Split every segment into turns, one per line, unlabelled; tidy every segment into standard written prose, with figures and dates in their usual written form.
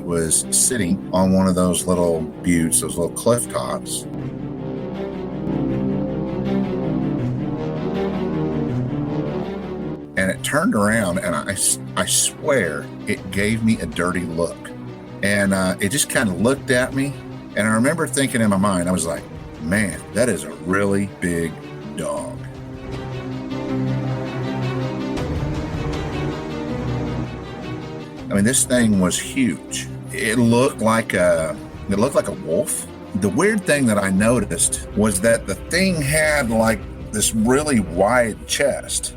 it was sitting on one of those little buttes, those little cliff tops. And it turned around, and I swear it gave me a dirty look. And it just kind of looked at me. And I remember thinking in my mind, I was like, man, that is a really big dog. I mean, this thing was huge. It looked like a wolf. The weird thing that I noticed was that the thing had like this really wide chest.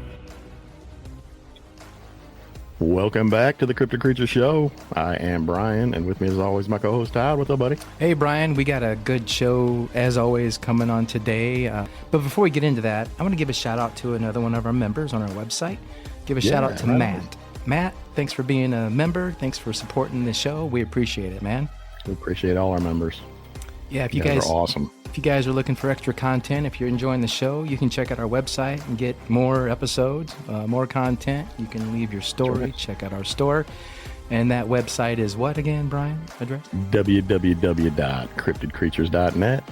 Welcome back to the Cryptid Creature Show. I am Brian, and with me as always, my co-host Todd. What's up, buddy?
Hey, Brian. We got a good show, as always, coming on today. But before we get into that, I want to give a shout-out to another one of our members on our website. Give a shout-out to Matt. Matt, thanks for being a member. Thanks for supporting the show. We appreciate it, man.
We appreciate all our members.
Yeah, if you guys
are awesome.
If you guys are looking for extra content, if you're enjoying the show, you can check out our website and get more episodes, more content. You can leave your story, check out our store. And that website is what again, Brian? Address?
www.cryptidcreatures.net.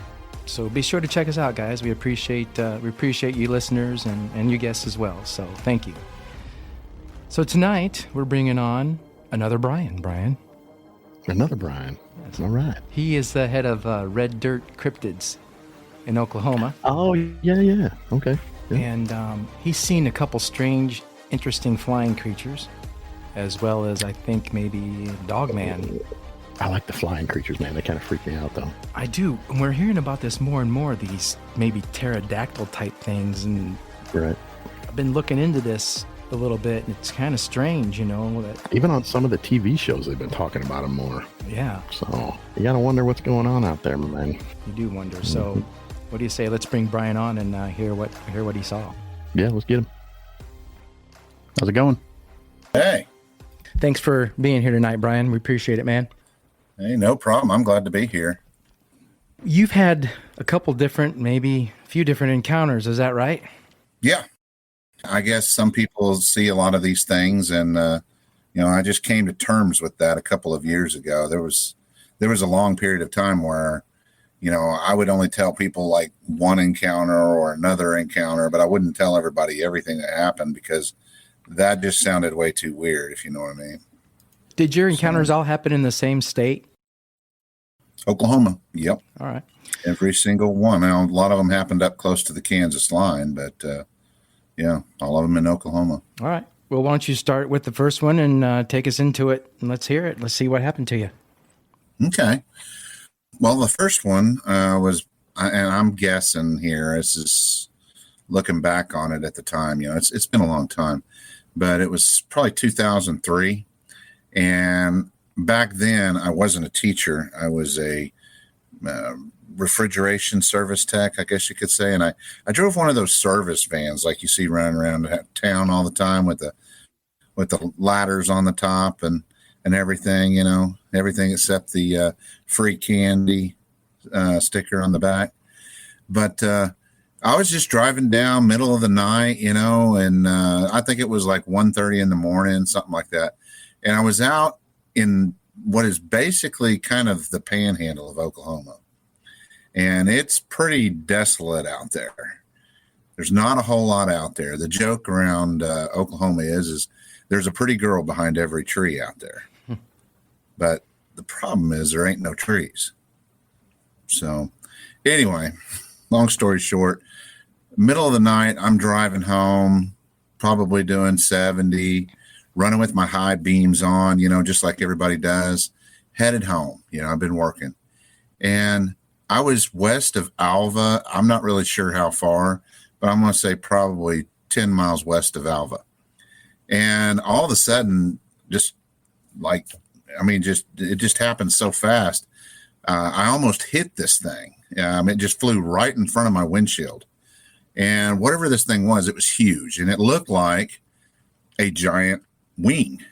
So be sure to check us out, guys. We appreciate you listeners and you guests as well. So thank you. So tonight we're bringing on another Brian.
Another Brian. That's all right.
He is the head of Red Dirt Cryptids in Oklahoma.
Oh, yeah. Okay. Yeah.
And he's seen a couple strange, interesting flying creatures, as well as, I think, maybe Dogman.
I like the flying creatures, man. They kind of freak me out, though.
I do. And we're hearing about this more and more, these maybe pterodactyl type things. And
right.
I've been looking into this a little bit, and it's kind of strange, you know. That
even on some of the TV shows, they've been talking about them more.
Yeah.
So you gotta wonder what's going on out there, my man.
You do wonder. Mm-hmm. So, what do you say? Let's bring Brian on and hear what he saw.
Yeah, let's get him. How's it going?
Hey.
Thanks for being here tonight, Brian. We appreciate it, man.
Hey, no problem. I'm glad to be here.
You've had a couple different, maybe a few different encounters. Is that right?
Yeah. I guess some people see a lot of these things, and I just came to terms with that a couple of years ago. There was a long period of time where, I would only tell people like one encounter or another encounter, but I wouldn't tell everybody everything that happened because that just sounded way too weird, if you know what I mean.
Did your encounters all happen in the same state?
Oklahoma. Yep.
All right.
Every single one. Now, a lot of them happened up close to the Kansas line, but yeah, all of them in Oklahoma.
All right. Well, why don't you start with the first one and take us into it, and let's hear it. Let's see what happened to you.
Okay. Well, the first one was, and I'm guessing here, this is looking back on it at the time, it's been a long time, but it was probably 2003. And back then I wasn't a teacher. I was a refrigeration service tech, I guess you could say. And I drove one of those service vans like you see running around town all the time with the ladders on the top and everything, everything except the free candy sticker on the back. But I was just driving down middle of the night, and I think it was like 1:30 in the morning, something like that. And I was out in what is basically kind of the panhandle of Oklahoma. And it's pretty desolate out there. There's not a whole lot out there. The joke around Oklahoma is there's a pretty girl behind every tree out there. But the problem is there ain't no trees. So anyway, long story short, middle of the night, I'm driving home, probably doing 70, running with my high beams on, just like everybody does, headed home. I've been working. And I was west of Alva. I'm not really sure how far, but I'm going to say probably 10 miles west of Alva. And all of a sudden, it just happened so fast. I almost hit this thing. It just flew right in front of my windshield. And whatever this thing was, it was huge. And it looked like a giant wing,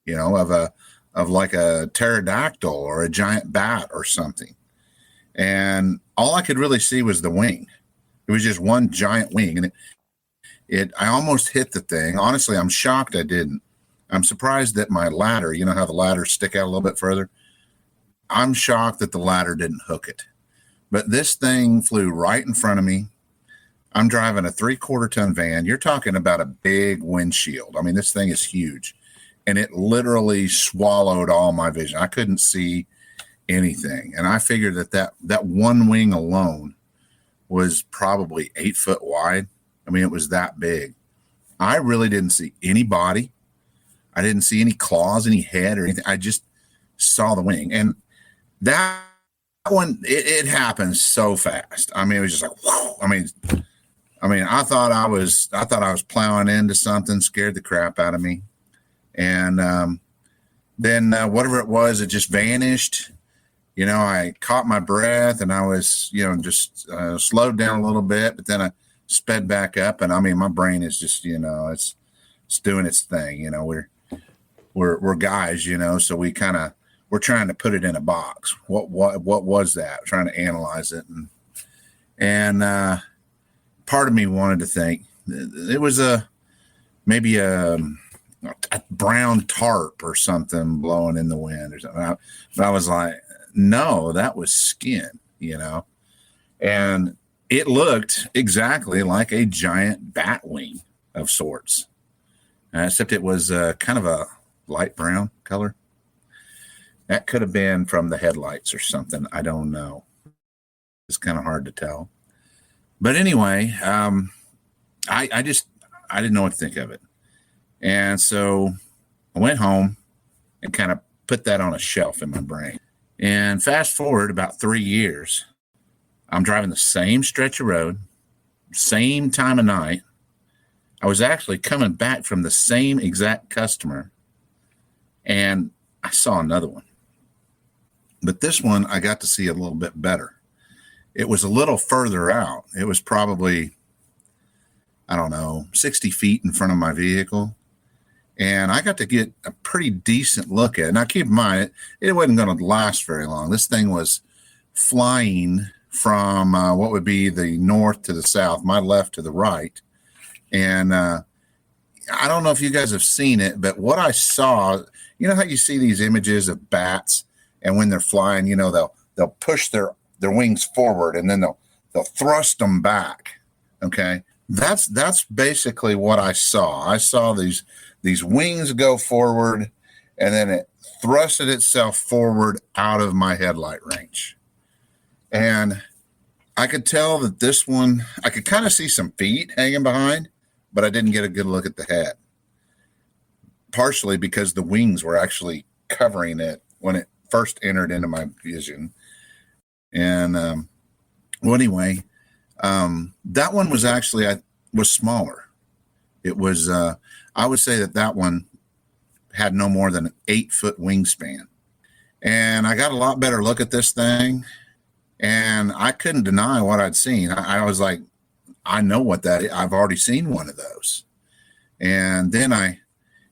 of like a pterodactyl or a giant bat or something. And all I could really see was the wing. It was just one giant wing. And I almost hit the thing. Honestly, I'm shocked I didn't. I'm surprised that my ladder, you know how the ladders stick out a little bit further? I'm shocked that the ladder didn't hook it. But this thing flew right in front of me. I'm driving a 3/4-ton van. You're talking about a big windshield. I mean, this thing is huge. And it literally swallowed all my vision. I couldn't see anything. And I figured that one wing alone was probably 8 foot wide. I mean, it was that big. I really didn't see any body. I didn't see any claws, any head or anything. I just saw the wing. And that one, it happened so fast. I mean, it was just like, whew. I mean, I thought I was plowing into something, scared the crap out of me. And then whatever it was, it just vanished. You know, I caught my breath and I was, just slowed down a little bit, but then I sped back up. And I mean, my brain is just, it's doing its thing. You know, we're guys, so we're trying to put it in a box. What was that? Trying to analyze it. And part of me wanted to think it was maybe a brown tarp or something blowing in the wind or something. But I was like, no, that was skin, and it looked exactly like a giant bat wing of sorts, except it was kind of a light brown color. That could have been from the headlights or something. I don't know. It's kind of hard to tell. But anyway, I didn't know what to think of it. And so I went home and kind of put that on a shelf in my brain. And fast forward about 3 years, I'm driving the same stretch of road, same time of night. I was actually coming back from the same exact customer, and I saw another one. But this one, I got to see a little bit better. It was a little further out. It was probably, 60 feet in front of my vehicle. And I got to get a pretty decent look at it. Now, keep in mind, it wasn't going to last very long. This thing was flying from what would be the north to the south, my left to the right. And I don't know if you guys have seen it, but what I saw, you know how you see these images of bats, and when they're flying, they'll push their wings forward and then they'll thrust them back. Okay. That's basically what I saw. I saw these wings go forward, and then it thrusted itself forward out of my headlight range. And I could tell that this one, I could kind of see some feet hanging behind, but I didn't get a good look at the head. Partially because the wings were actually covering it when it first entered into my vision. And anyway, that one was actually, was smaller. It was, I would say that one had no more than an 8-foot wingspan. And I got a lot better look at this thing, and I couldn't deny what I'd seen. I was like, I know what that is. I've already seen one of those. And then I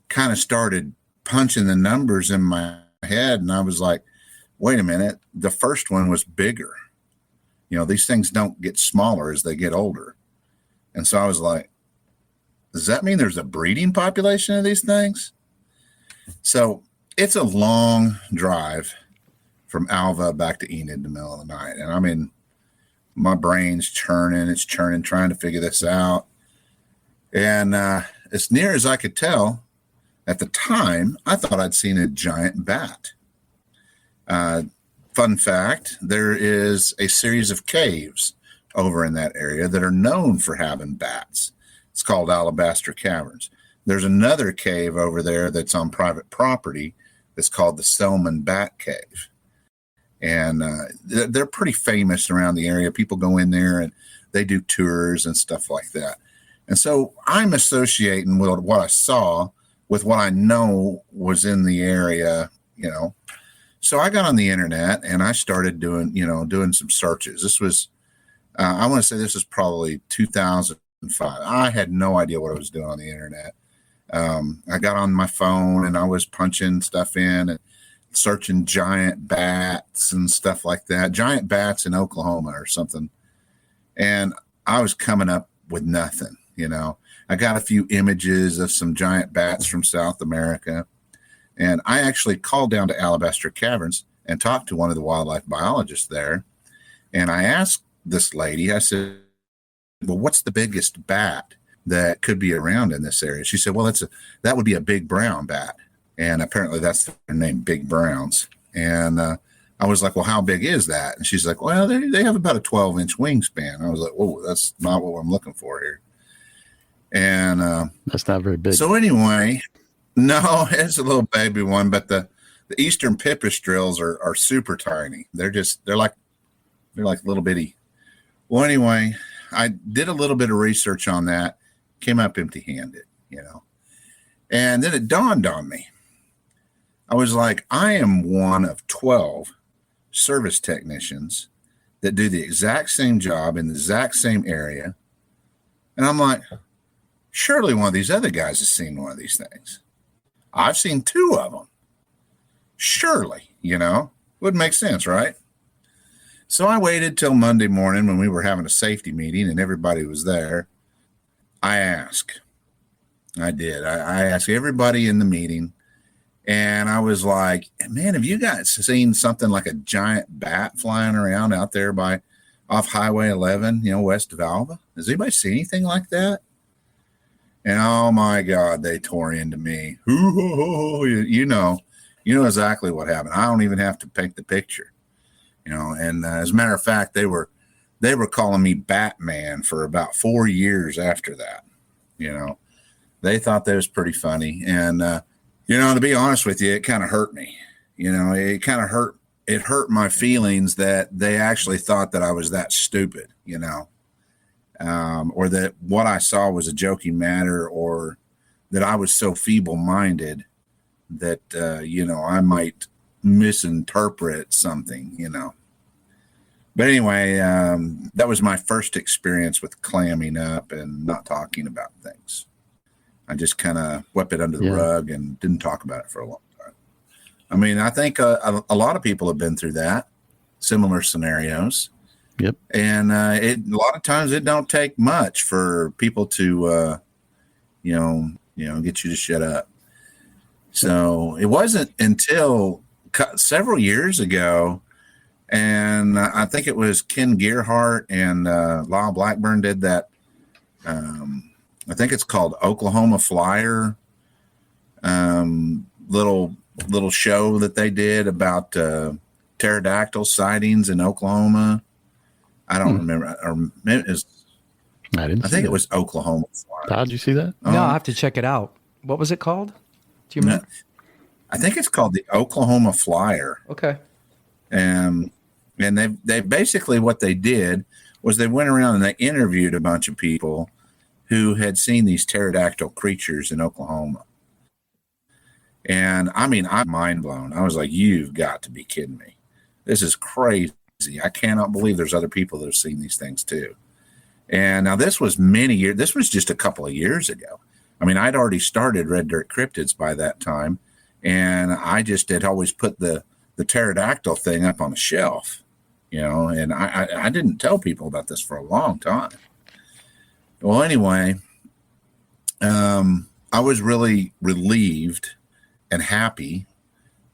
kind of started punching the numbers in my head, and I was like, wait a minute, the first one was bigger. These things don't get smaller as they get older. And so I was like, does that mean there's a breeding population of these things? So it's a long drive from Alva back to Enid in the middle of the night. And I mean, my brain's churning, it's churning, trying to figure this out. And as near as I could tell, at the time, I thought I'd seen a giant bat. Fun fact, there is a series of caves over in that area that are known for having bats. It's called Alabaster Caverns. There's another cave over there that's on private property that's called the Selman Bat Cave. And they're pretty famous around the area. People go in there and they do tours and stuff like that. And so I'm associating with what I saw with what I know was in the area, So I got on the internet and I started doing some searches. This was, I want to say this was probably 2005. I had no idea what I was doing on the internet. I got on my phone and I was punching stuff in and searching giant bats and stuff like that. Giant bats in Oklahoma or something. And I was coming up with nothing. You know, I got a few images of some giant bats from South America. And I actually called down to Alabaster Caverns and talked to one of the wildlife biologists there. And I asked this lady, I said, well, what's the biggest bat that could be around in this area? She said, well, that would be a big brown bat. And apparently that's their name, big browns. And I was like, well, how big is that? And she's like, well, they have about a 12-inch wingspan. I was like, whoa, that's not what I'm looking for here. And
that's not very big.
So anyway, no, it's a little baby one, but the eastern pipistrelles are super tiny. They're like little bitty. Well, anyway, I did a little bit of research on that, came up empty-handed, you know. And then it dawned on me. I was like, I am one of 12 service technicians that do the exact same job in the exact same area. And I'm like, surely one of these other guys has seen one of these things. I've seen 2 of them. Surely, you know, would make sense, right? So I waited till Monday morning when we were having a safety meeting and everybody was there. I asked. I did. I asked everybody in the meeting, and I was like, man, have you guys seen something like a giant bat flying around out there off Highway 11, you know, west of Alva? Has anybody seen anything like that? And oh my God, they tore into me. You know exactly what happened. I don't even have to paint the picture, you know. And as a matter of fact, they were calling me Batman for about 4 years after that. You know, they thought that was pretty funny. And you know, to be honest with you, it kind of hurt me. You know, it kind of hurt. It hurt my feelings that they actually thought that I was that stupid. You know. Or that what I saw was a joking matter, or that I was so feeble-minded that, you know, I might misinterpret something, you know. But anyway, that was my first experience with clamming up and not talking about things. I just kind of swept it under the rug and didn't talk about it for a long time. I mean, I think a lot of people have been through that, similar scenarios.
Yep.
And a lot of times it don't take much for people to, you know, get you to shut up. So it wasn't until several years ago, and I think it was Ken Gearhart and Lyle Blackburn did that. I think it's called Oklahoma Flyer, little show that they did about pterodactyl sightings in Oklahoma. I don't remember. Or I think it was Oklahoma Flyer.
Todd, did you see that?
No, I have to check it out. What was it called? Do you remember?
I think it's called the Oklahoma Flyer.
Okay.
And they basically, what they did was they went around and they interviewed a bunch of people who had seen these pterodactyl creatures in Oklahoma. And I mean, I'm mind blown. I was like, you've got to be kidding me. This is crazy. I cannot believe there's other people that have seen these things too. And now this was many years. This was just a couple of years ago. I mean, I'd already started Red Dirt Cryptids by that time. And I just had always put the pterodactyl thing up on a shelf, you know, and I didn't tell people about this for a long time. Well, anyway, I was really relieved and happy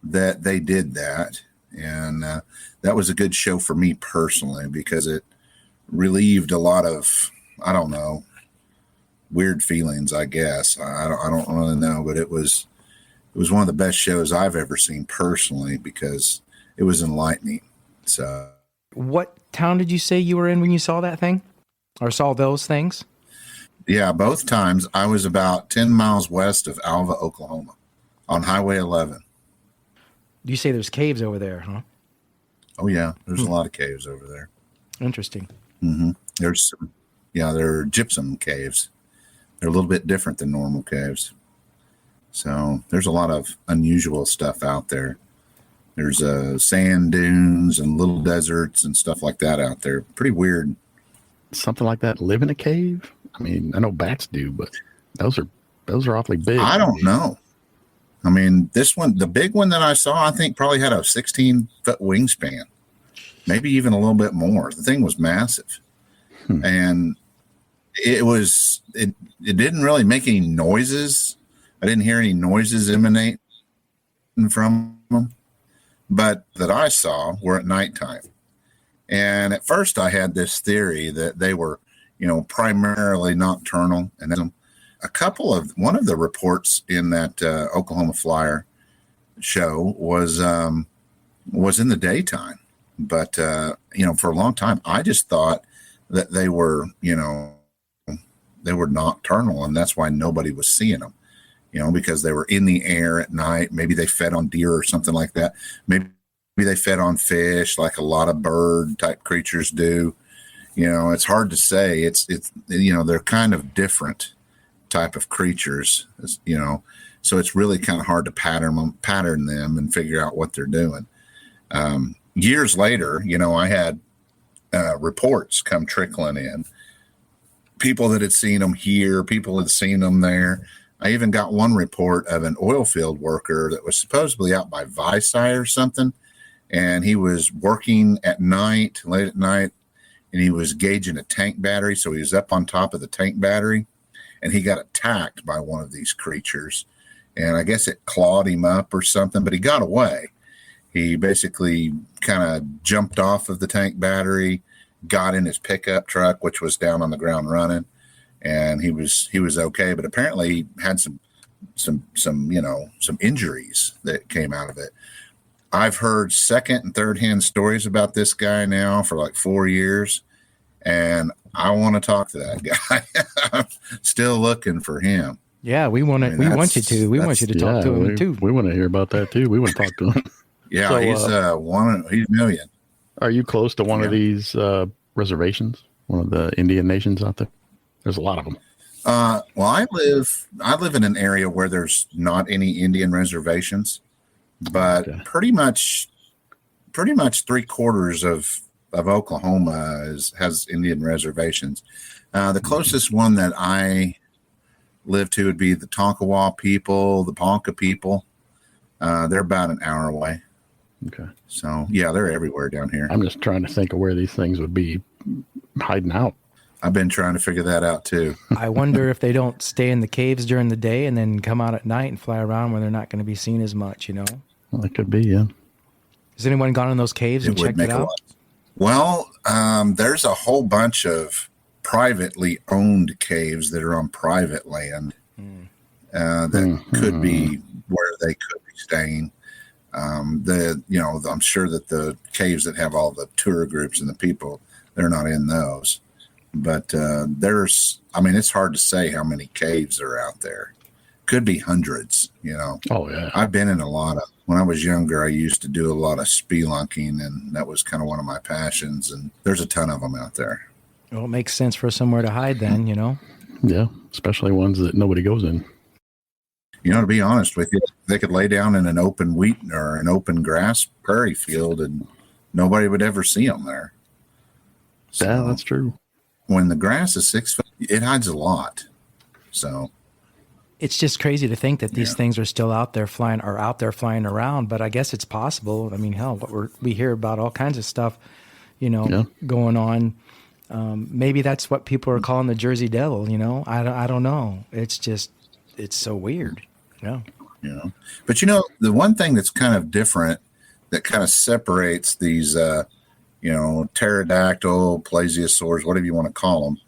that they did that. And that was a good show for me personally, because it relieved a lot of, I don't know, weird feelings, I guess. I don't really know, but it was one of the best shows I've ever seen personally, because it was enlightening. So,
what town did you say you were in when you saw that thing, or saw those things?
Yeah, both times I was about 10 miles west of Alva, Oklahoma, on Highway 11.
You say there's caves over there, huh?
Oh yeah, there's a lot of caves over there.
Interesting.
Mm-hmm. They're gypsum caves. They're a little bit different than normal caves. So there's a lot of unusual stuff out there. There's sand dunes and little deserts and stuff like that out there. Pretty weird.
Something like that live in a cave? I mean, I know bats do, but those are awfully big.
I don't know. I mean, this one, the big one that I saw, I think probably had a 16-foot wingspan, maybe even a little bit more. The thing was massive. And it didn't really make any noises. I didn't hear any noises emanate from them, but that I saw were at nighttime. And at first I had this theory that they were, primarily nocturnal. And then one of the reports in that Oklahoma Flyer show was in the daytime. But, for a long time, I just thought that they were, they were nocturnal, and that's why nobody was seeing them, because they were in the air at night. Maybe they fed on deer or something like that. Maybe they fed on fish like a lot of bird type creatures do. It's hard to say. It's they're kind of different type of creatures, so it's really kind of hard to pattern them and figure out what they're doing. Years later, I had reports come trickling in. People that had seen them here, people had seen them there. I even got one report of an oil field worker that was supposedly out by Visay or something, and he was working at night, late at night, and he was gauging a tank battery. So he was up on top of the tank battery, and he got attacked by one of these creatures, and I guess it clawed him up or something, but he got away. He basically kind of jumped off of the tank battery, got in his pickup truck, which was down on the ground running, and he was okay. But apparently he had some injuries that came out of it. I've heard second and third hand stories about this guy now for like 4 years, and I want to talk to that guy. I'm still looking for him.
Yeah, we want to. We want you to. We want you to talk to him too.
We want to hear about that too. We want to talk to him.
Yeah, so, he's a million.
Are you close to one of these reservations? One of the Indian nations out there? There's a lot of them.
Well, I live in an area where there's not any Indian reservations, but pretty much 3/4 of Oklahoma has Indian reservations. The closest one that I live to would be the Tonkawa people, the Ponca people. They're about an hour away.
Okay.
So, yeah, they're everywhere down here.
I'm just trying to think of where these things would be hiding out.
I've been trying to figure that out, too.
I wonder if they don't stay in the caves during the day and then come out at night and fly around where they're not going to be seen as much,
Well, that could be, yeah.
Has anyone gone in those caves and checked it out?
Well, there's a whole bunch of privately owned caves that are on private land that could be where they could be staying. I'm sure that the caves that have all the tour groups and the people, they're not in those. But it's hard to say how many caves are out there. Could be hundreds, Oh, yeah. I've been in a lot of, when I was younger, I used to do a lot of spelunking, and that was kind of one of my passions. And there's a ton of them out there.
Well, it makes sense for somewhere to hide then,
Yeah, especially ones that nobody goes in.
To be honest with you, they could lay down in an open wheat or an open grass prairie field and nobody would ever see them there. So,
yeah, that's true.
When the grass is 6 foot, it hides a lot. So
it's just crazy to think that these things are still out there flying around, but I guess it's possible. I mean, hell, we hear about all kinds of stuff, going on. Maybe that's what people are calling the Jersey Devil, I don't know. It's so weird. Yeah.
But the one thing that's kind of different that kind of separates these, pterodactyl, plesiosaurs, whatever you want to call them,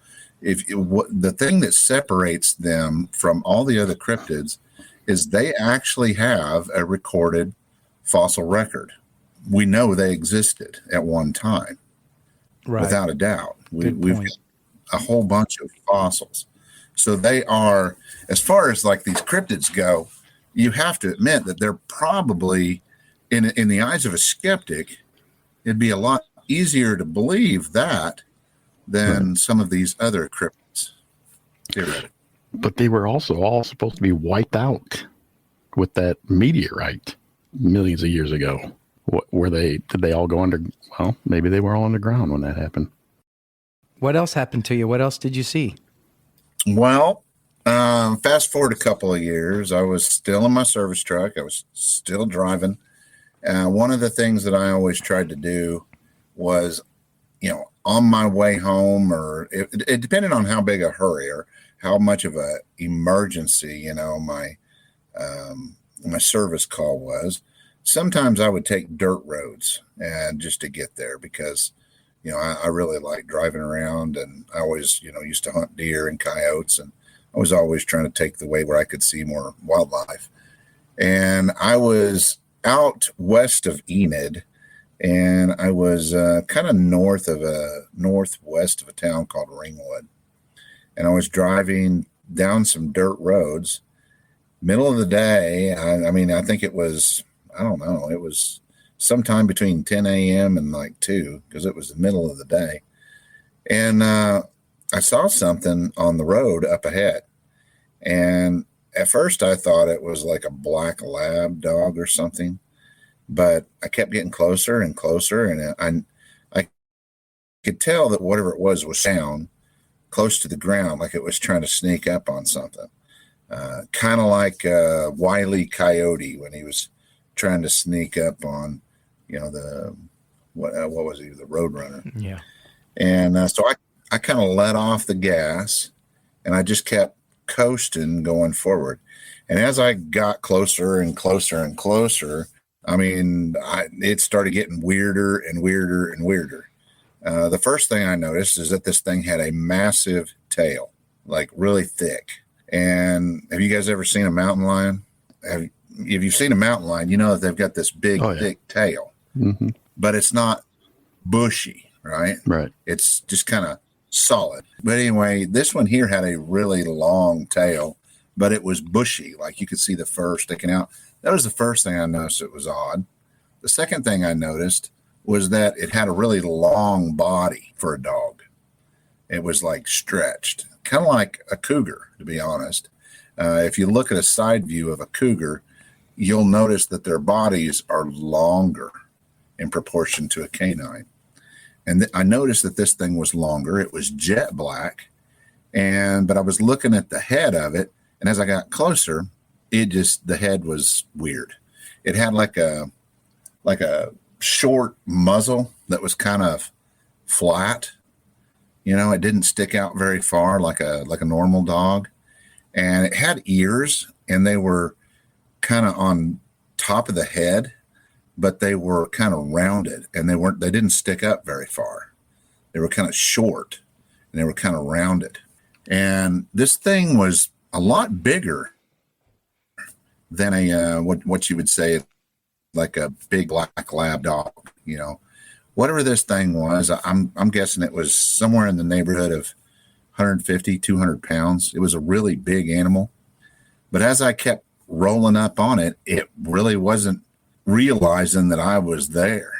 the thing that separates them from all the other cryptids is they actually have a recorded fossil record. We know they existed at one time, right? Without a doubt. We've got a whole bunch of fossils. So they are, as far as like these cryptids go, you have to admit that they're probably, in the eyes of a skeptic, it'd be a lot easier to believe that than some of these other cryptids.
But they were also all supposed to be wiped out with that meteorite millions of years ago. Did they all go under? Well, maybe they were all underground when that happened.
What else happened to you? What else did you see?
Well, fast forward a couple of years, I was still in my service truck. I was still driving. One of the things that I always tried to do was on my way home, or it depended on how big a hurry or how much of a emergency, my service call was. Sometimes I would take dirt roads and just to get there because, I really like driving around, and I always, used to hunt deer and coyotes, and I was always trying to take the way where I could see more wildlife. And I was out west of Enid, and I was kind of northwest of a town called Ringwood. And I was driving down some dirt roads, middle of the day. I think it was, I don't know, it was sometime between 10 a.m. and like 2, because it was the middle of the day. And I saw something on the road up ahead. And at first I thought it was like a black lab dog or something, but I kept getting closer and closer, and I could tell that whatever it was down close to the ground, like it was trying to sneak up on something. Kind of like Wile E. Coyote when he was trying to sneak up on, what was he, the Roadrunner.
Yeah.
And so I kind of let off the gas, and I just kept coasting going forward. And as I got closer and closer and closer, it started getting weirder and weirder and weirder. The first thing I noticed is that this thing had a massive tail, like really thick. And have you guys ever seen a mountain lion? If you've seen a mountain lion, you know that they've got this big, thick tail, but it's not bushy, right?
Right.
It's just kind of solid. But anyway, this one here had a really long tail, but it was bushy. Like you could see the fur sticking out. That was the first thing I noticed. It was odd. The second thing I noticed was that it had a really long body for a dog. It was like stretched, kind of like a cougar, to be honest. If you look at a side view of a cougar, you'll notice that their bodies are longer in proportion to a canine. And I noticed that this thing was longer. It was jet black. But I was looking at the head of it. And as I got closer, the head was weird. It had like a short muzzle that was kind of flat. It didn't stick out very far like a normal dog. And it had ears, and they were kind of on top of the head, but they were kind of rounded, and they didn't stick up very far. They were kind of short, and they were kind of rounded. And this thing was a lot bigger than what you would say like a big black lab dog. Whatever this thing was, I'm guessing it was somewhere in the neighborhood of 150, 200 pounds. It was a really big animal. But as I kept rolling up on it, it really wasn't realizing that I was there.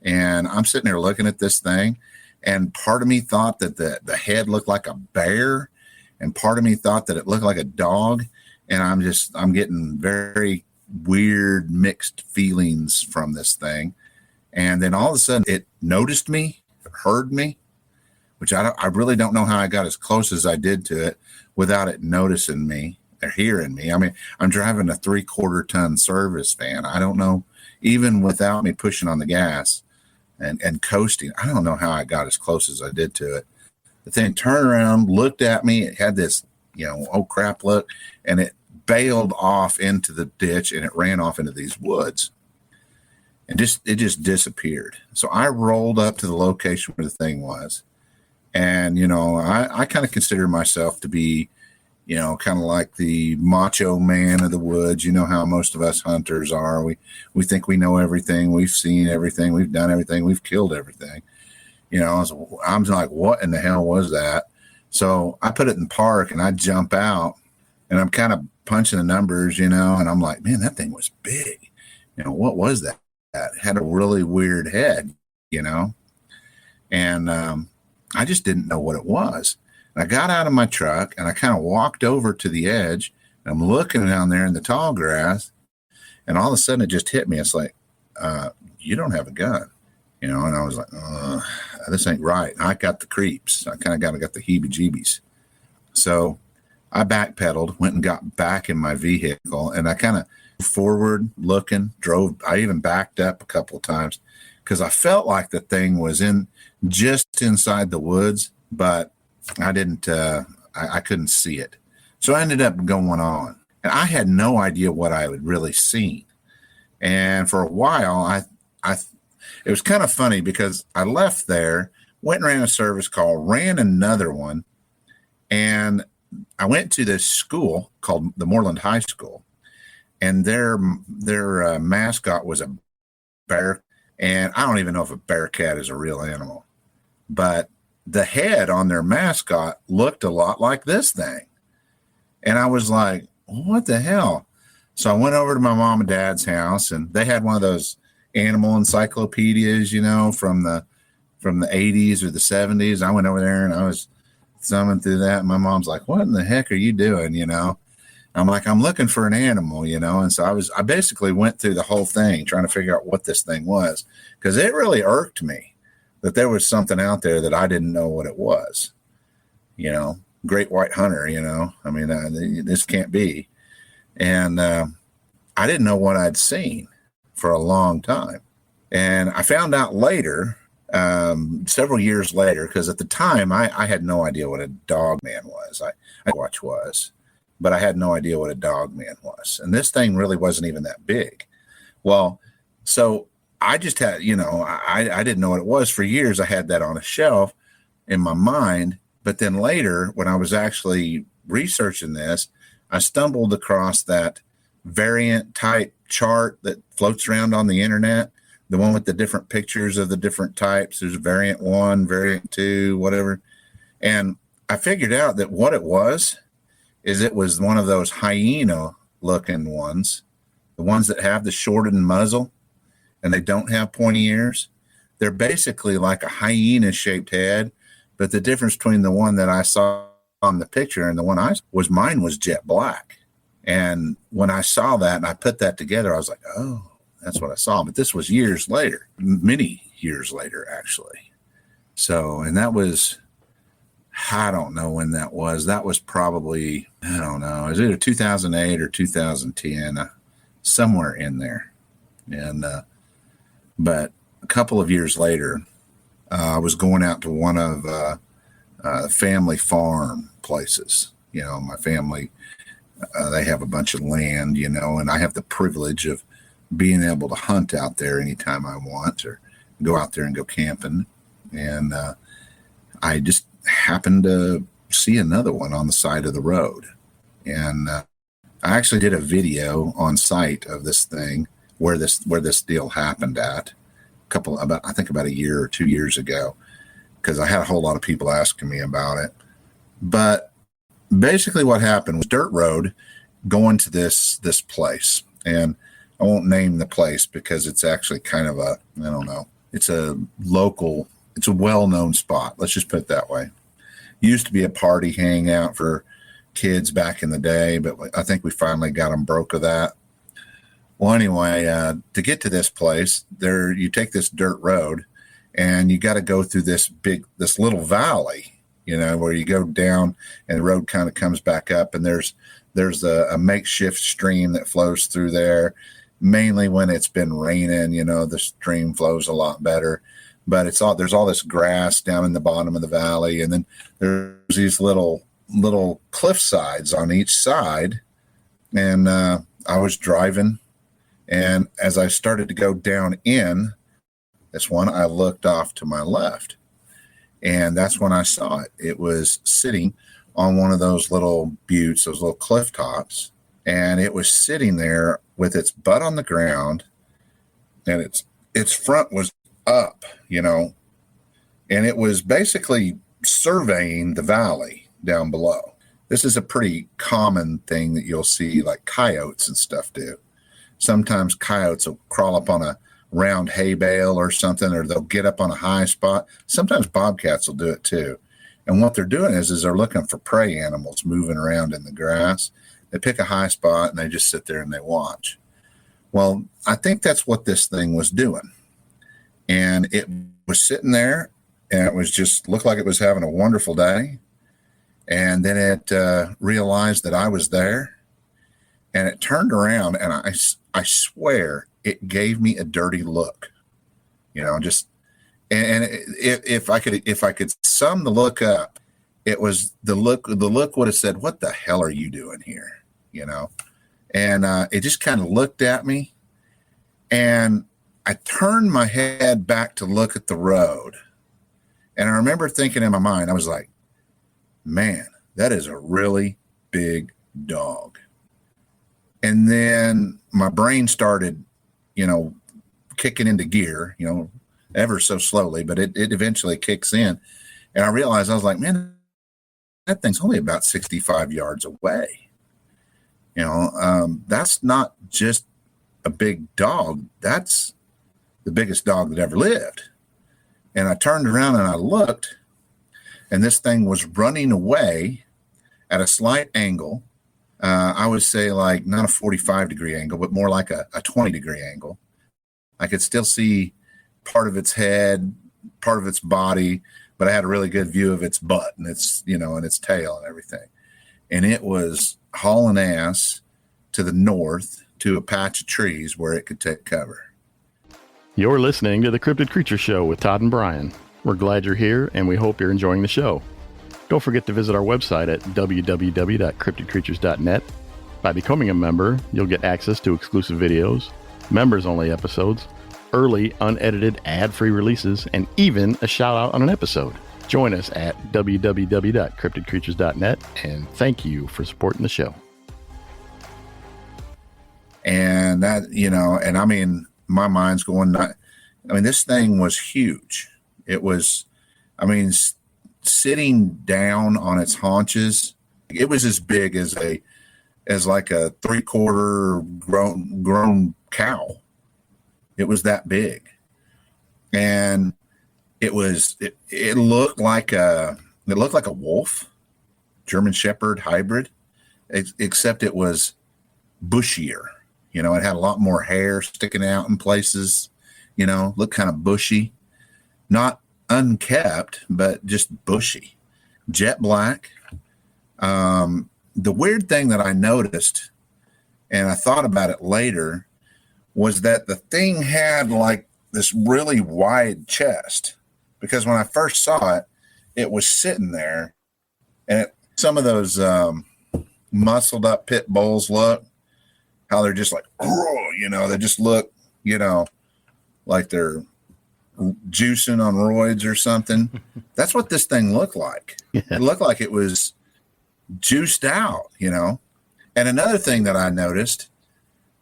And I'm sitting there looking at this thing, and part of me thought that the head looked like a bear, and part of me thought that it looked like a dog. And I'm getting very weird mixed feelings from this thing. And then all of a sudden it noticed me, heard me, which I really don't know how I got as close as I did to it without it noticing me or hearing me. I'm driving a 3/4 ton service van. I don't know, even without me pushing on the gas and coasting, I don't know how I got as close as I did to it. The thing turned around, looked at me. It had this, oh crap look, and it bailed off into the ditch, and it ran off into these woods. And it just disappeared. So I rolled up to the location where the thing was. And, I kind of consider myself to be, kind of like the macho man of the woods. You know how most of us hunters are. We think we know everything. We've seen everything. We've done everything. We've killed everything. I'm like, what in the hell was that? So I put it in park, and I jump out, and I'm kind of punching the numbers, and I'm like, man, that thing was big. What was that? It had a really weird head, and I just didn't know what it was. And I got out of my truck, and I kind of walked over to the edge, and I'm looking down there in the tall grass, and all of a sudden it just hit me. It's like, you don't have a gun, and I was like, this ain't right. And I got the creeps. I kind of got the heebie-jeebies. So I backpedaled, went and got back in my vehicle, and I kind of forward looking, drove. I even backed up a couple of times, because I felt like the thing was just inside the woods, but I didn't, I couldn't see it. So I ended up going on, and I had no idea what I had really seen. And for a while, it was kind of funny because I left there, went and ran a service call, ran another one, and I went to this school called the Moreland High School, and their mascot was a bear. And I don't even know if a bearcat is a real animal, but the head on their mascot looked a lot like this thing. And I was like, what the hell? So I went over to my mom and dad's house, and they had one of those animal encyclopedias, from the 80s or the 70s. I went over there and I was thumbing through that. And my mom's like, what in the heck are you doing? I'm like, I'm looking for an animal, And so I basically went through the whole thing trying to figure out what this thing was, because it really irked me that there was something out there that I didn't know what it was, great white hunter, I mean, this can't be. And I didn't know what I'd seen for a long time. And I found out later, several years later, because at the time I had no idea what a Dogman was. I watch was. But I had no idea what a Dogman was. And this thing really wasn't even that big. Well, so I just had, I didn't know what it was. For years, I had that on a shelf in my mind. But then later, when I was actually researching this, I stumbled across that variant type chart that floats around on the internet, the one with the different pictures of the different types. There's variant 1, variant 2, whatever. And I figured out that what it was one of those hyena looking ones, the ones that have the shortened muzzle and they don't have pointy ears. They're basically like a hyena shaped head, but the difference between the one that I saw on the picture and the one mine was jet black. And when I saw that and I put that together, I was like, oh, that's what I saw. But this was years later, many years later, actually. So, and that was, I don't know when that was. That was probably, I don't know, it was either 2008 or 2010, somewhere in there. And, but a couple of years later, I was going out to one of family farm places. My family, they have a bunch of land, and I have the privilege of being able to hunt out there anytime I want, or go out there and go camping. And I just happened to see another one on the side of the road. And I actually did a video on site of this thing where this deal happened at I think about a year or 2 years ago, because I had a whole lot of people asking me about it. But basically what happened was dirt road going to this place. And I won't name the place because it's actually kind of I don't know, it's a well-known spot. Let's just put it that way. Used to be a party hangout for kids back in the day, but I think we finally got them broke of that. Well, anyway, to get to this place, you take this dirt road, and you got to go through this little valley, where you go down and the road kind of comes back up, and there's a makeshift stream that flows through there. Mainly when it's been raining, the stream flows a lot better. But there's all this grass down in the bottom of the valley, and then there's these little cliff sides on each side. And I was driving, and as I started to go down in this one, I looked off to my left, and that's when I saw it. It was sitting on one of those little buttes, those little cliff tops, and it was sitting there with its butt on the ground, and its front was up, and it was basically surveying the valley down below. This is a pretty common thing that you'll see, like coyotes and stuff do. Sometimes coyotes will crawl up on a round hay bale or something, or they'll get up on a high spot. Sometimes bobcats will do it too. And what they're doing is they're looking for prey animals moving around in the grass. They pick a high spot and they just sit there and they watch. Well, I think that's what this thing was doing. And it was sitting there, and it was just looked like it was having a wonderful day. And then it realized that I was there, and it turned around, and I swear it gave me a dirty look. just, and if I could sum the look up, it was the look would have said, "What the hell are you doing here?" And it just kind of looked at me, and I turned my head back to look at the road. And I remember thinking in my mind, I was like, man, that is a really big dog. And then my brain started, kicking into gear, ever so slowly, but it eventually kicks in. And I realized, I was like, man, that thing's only about 65 yards away. That's not just a big dog. That's the biggest dog that ever lived. And I turned around and I looked, and this thing was running away at a slight angle. I would say like not a 45-degree angle, but more like a 20-degree angle. I could still see part of its head, part of its body, but I had a really good view of its butt and its, and its tail and everything. And it was hauling ass to the north to a patch of trees where it could take cover.
You're listening to the Cryptid Creature Show with Todd and Brian. We're glad you're here, and we hope you're enjoying the show. Don't forget to visit our website at www.cryptidcreatures.net. By becoming a member, you'll get access to exclusive videos, members-only episodes, early, unedited, ad-free releases, and even a shout-out on an episode. Join us at www.cryptidcreatures.net, and thank you for supporting the show.
And that, and I mean, my mind's going, this thing was huge. It was, sitting down on its haunches, it was as big as like a 3/4 grown cow. It was that big. And it looked like a wolf, German Shepherd hybrid, except it was bushier. It had a lot more hair sticking out in places, looked kind of bushy, not unkept, but just bushy, jet black. The weird thing that I noticed, and I thought about it later, was that the thing had like this really wide chest, because when I first saw it, it was sitting there, and some of those muscled up pit bulls look, how they're just like, they just look, like they're juicing on roids or something. That's what this thing looked like. Yeah. It looked like it was juiced out, And another thing that I noticed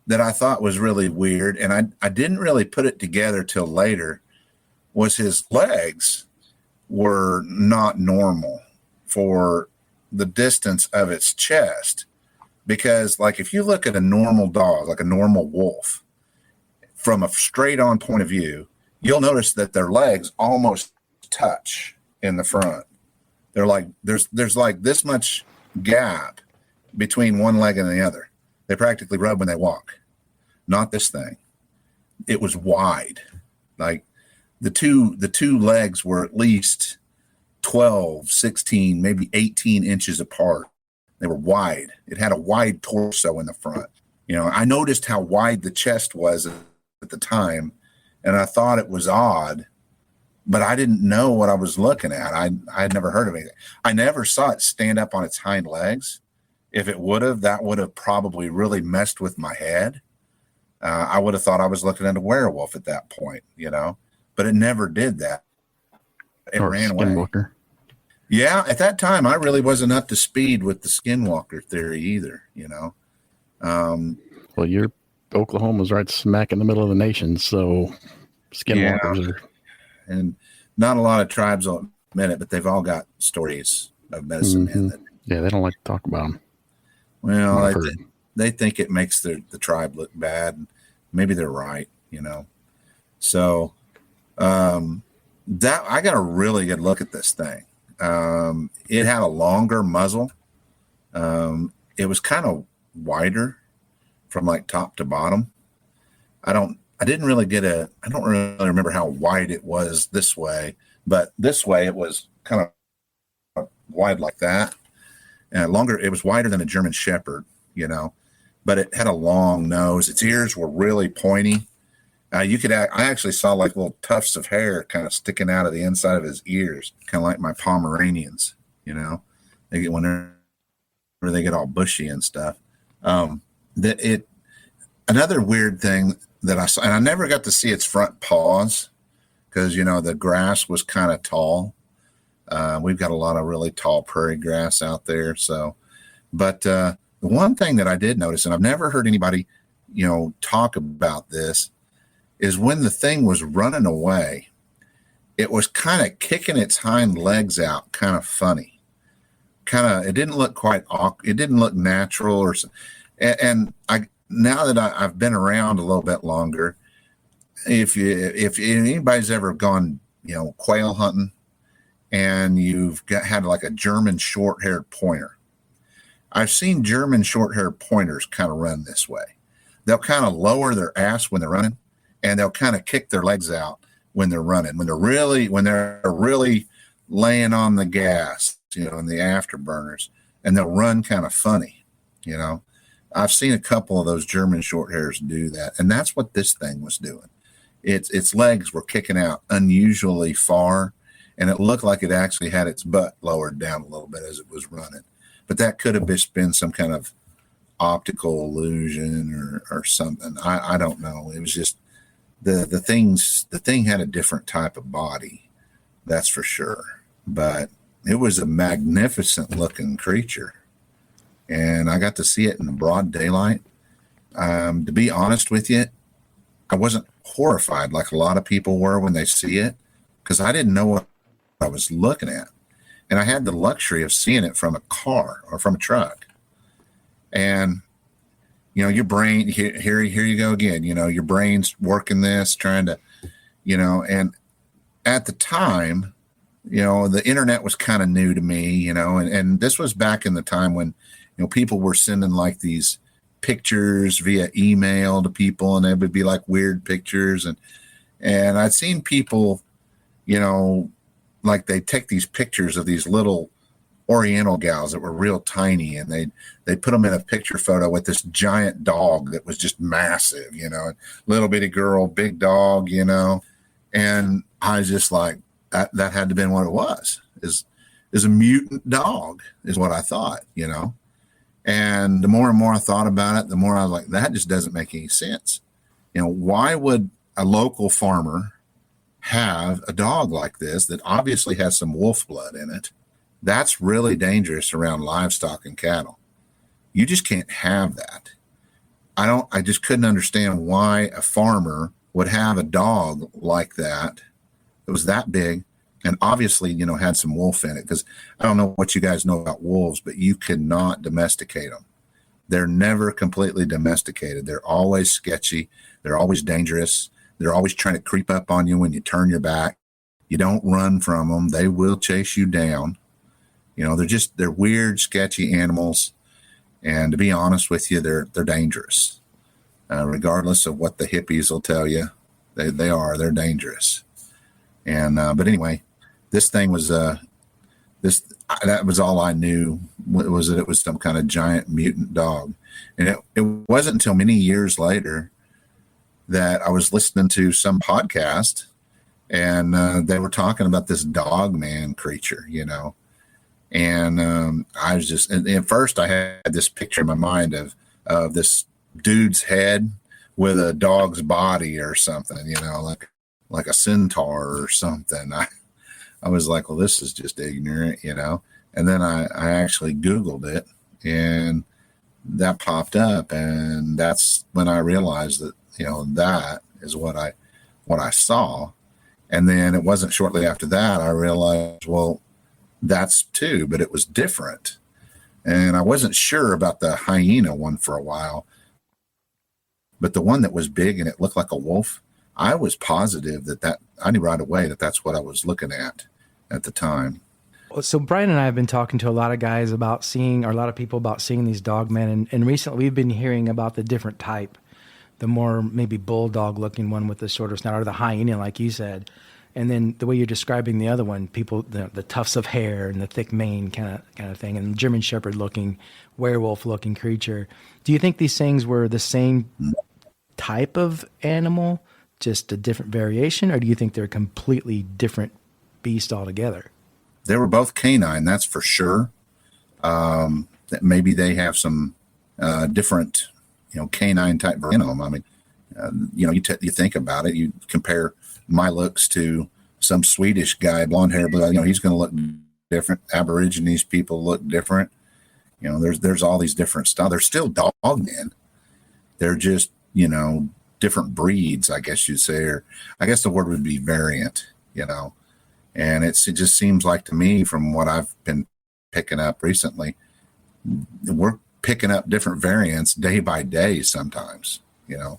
that I thought was really weird, and I didn't really put it together till later, was his legs were not normal for the distance of its chest. Because, like, if you look at a normal dog, like a normal wolf, from a straight on point of view, you'll notice that their legs almost touch in the front. They're like, there's like this much gap between one leg and the other. They practically rub when they walk. Not this thing. It was wide. Like the two legs were at least 12, 16, maybe 18 inches apart. They were wide. It had a wide torso in the front. I noticed how wide the chest was at the time, and I thought it was odd, but I didn't know what I was looking at. I had never heard of anything. I never saw it stand up on its hind legs. If it would have, that would have probably really messed with my head. I would have thought I was looking at a werewolf at that point, but it never did that. It ran away.
Skinwalker.
Yeah, at that time, I really wasn't up to speed with the skinwalker theory either,
Well, Oklahoma's right smack in the middle of the nation, so skinwalkers are.
And not a lot of tribes will admit it, but they've all got stories of medicine men.
Yeah, they don't like to talk about them.
Well, they think it makes the tribe look bad. Maybe they're right, So that I got a really good look at this thing. It had a longer muzzle. It was kind of wider from like top to bottom. I don't really remember how wide it was this way, but this way it was kind of wide like that. And longer, it was wider than a German Shepherd, but it had a long nose. Its ears were really pointy. I actually saw like little tufts of hair kind of sticking out of the inside of his ears, kind of like my Pomeranians. They get whenever they get all bushy and stuff. That it Another weird thing that I saw, and I never got to see its front paws because the grass was kind of tall. We've got a lot of really tall prairie grass out there. So, but the one thing that I did notice, and I've never heard anybody, talk about this, is when the thing was running away, it was kind of kicking its hind legs out, kind of funny. It didn't look it didn't look natural and now that I've been around a little bit longer, if anybody's ever gone, quail hunting and had like a German short-haired pointer, I've seen German short-haired pointers kind of run this way. They'll kind of lower their ass when they're running, and they'll kind of kick their legs out when they're running, when they're really laying on the gas, in the afterburners, and they'll run kind of funny. I've seen a couple of those German short hairs do that, and that's what this thing was doing. Its legs were kicking out unusually far, and it looked like it actually had its butt lowered down a little bit as it was running. But that could have just been some kind of optical illusion or something. I don't know. It was just the thing had a different type of body, that's for sure. But it was a magnificent looking creature, and I got to see it in the broad daylight. To be honest with you, I wasn't horrified like a lot of people were when they see it, because I didn't know what I was looking at. And I had the luxury of seeing it from a car or from a truck. And, your brain, here you go again, your brain's working this, trying to, and at the time, the internet was kind of new to me, and this was back in the time when, people were sending like these pictures via email to people, and they would be like weird pictures. And I'd seen people, like they take these pictures of these little Oriental gals that were real tiny, and they put them in a picture photo with this giant dog that was just massive, little bitty girl, big dog, and I was just like, that had to have been what it was, is a mutant dog is what I thought, and the more and more I thought about it, the more I was like, that just doesn't make any sense. Why would a local farmer have a dog like this that obviously has some wolf blood in it? That's really dangerous around livestock and cattle. You just can't have that. I just couldn't understand why a farmer would have a dog like that. It was that big, and obviously, had some wolf in it, because I don't know what you guys know about wolves, but you cannot domesticate them. They're never completely domesticated. They're always sketchy. They're always dangerous. They're always trying to creep up on you when you turn your back. You don't run from them. They will chase you down. They're weird, sketchy animals. And to be honest with you, they're dangerous. Regardless of what the hippies will tell you, they're dangerous. And, but anyway, this thing was, that was all I knew, was that it was some kind of giant mutant dog. And it wasn't until many years later that I was listening to some podcast, and they were talking about this Dogman creature, and I was just, and at first I had this picture in my mind of this dude's head with a dog's body or something, like a centaur or something. I was like, well, this is just ignorant, and then I actually Googled it, and that popped up, and that's when I realized that, that is what I saw. And then it wasn't shortly after that I realized, well, that's too, but it was different. And I wasn't sure about the hyena one for a while, but the one that was big and it looked like a wolf, I was positive that I knew right away that that's what I was looking at the time.
So Brian and I have been talking to a lot of guys about seeing, or a lot of people about seeing these dogmen, and recently we've been hearing about the different type, the more maybe bulldog looking one with the shorter snout, or the hyena, like you said. And then the way you're describing the other one, people, the tufts of hair and the thick mane kind of thing, and German Shepherd looking, werewolf looking creature. Do you think these things were the same type of animal just a different variation, or do you think they're a completely different beast altogether?
They were both canine, that's for sure. That maybe they have some different, canine type venom. I mean, you think about it, you compare my looks to some Swedish guy, blonde hair, blue, he's going to look different. Aborigines people look different. There's all these different styles. They're still dogmen. They're just, different breeds, I guess you'd say, or I guess the word would be variant, and it just seems like to me from what I've been picking up recently, we're picking up different variants day by day sometimes,
Yeah,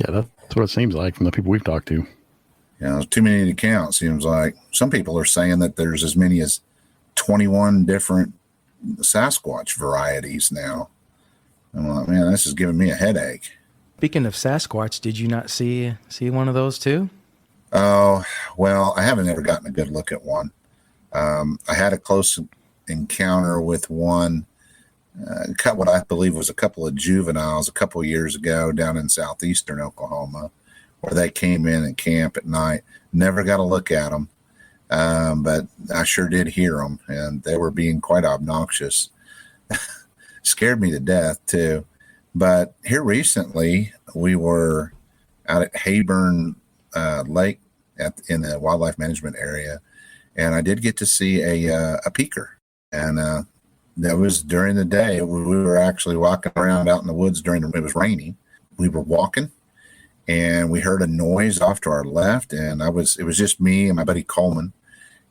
that's what it seems like from the people we've talked to.
Too many to count. Seems like some people are saying that there's as many as 21 different Sasquatch varieties now. I'm like, man, this is giving me a headache.
Speaking of Sasquatch, did you not see one of those too?
Oh, well, I haven't ever gotten a good look at one. I had a close encounter with one, what I believe was a couple of juveniles a couple of years ago down in southeastern Oklahoma, where they came in and camp at night. Never got a look at them, but I sure did hear them, and they were being quite obnoxious. Scared me to death, too. But here recently, we were out at Hayburn Lake in the wildlife management area, and I did get to see a peaker. And that was during the day. We were actually walking around out in the woods it was raining. We were walking, and we heard a noise off to our left, and it was just me and my buddy Coleman,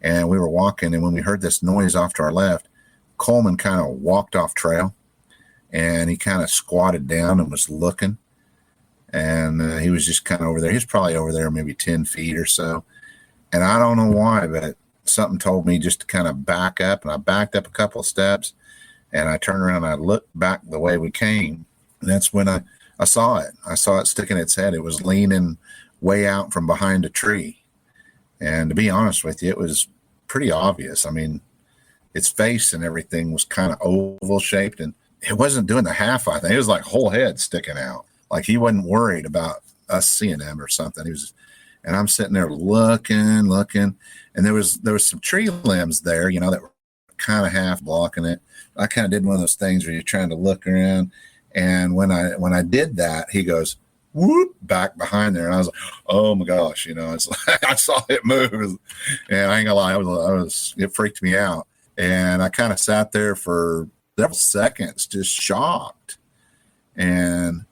and we were walking, and when we heard this noise off to our left, Coleman kind of walked off trail, and he kind of squatted down and was looking, and he was just kind of over there. He was probably over there maybe 10 feet or so, and I don't know why, but something told me just to kind of back up, and I backed up a couple of steps, and I turned around and I looked back the way we came, and that's when I saw it. I saw it sticking its head. It was leaning way out from behind a tree. And to be honest with you, it was pretty obvious. I mean, its face and everything was kind of oval shaped, and it wasn't doing the half eye thing. It was like whole head sticking out. Like he wasn't worried about us seeing him or something. And I'm sitting there looking, and there was some tree limbs there, that were kind of half blocking it. I kind of did one of those things where you're trying to look around. And when I did that, he goes, whoop, back behind there. And I was like, oh my gosh, it's like I saw it move. And I ain't gonna lie, it freaked me out. And I kind of sat there for several seconds, just shocked. And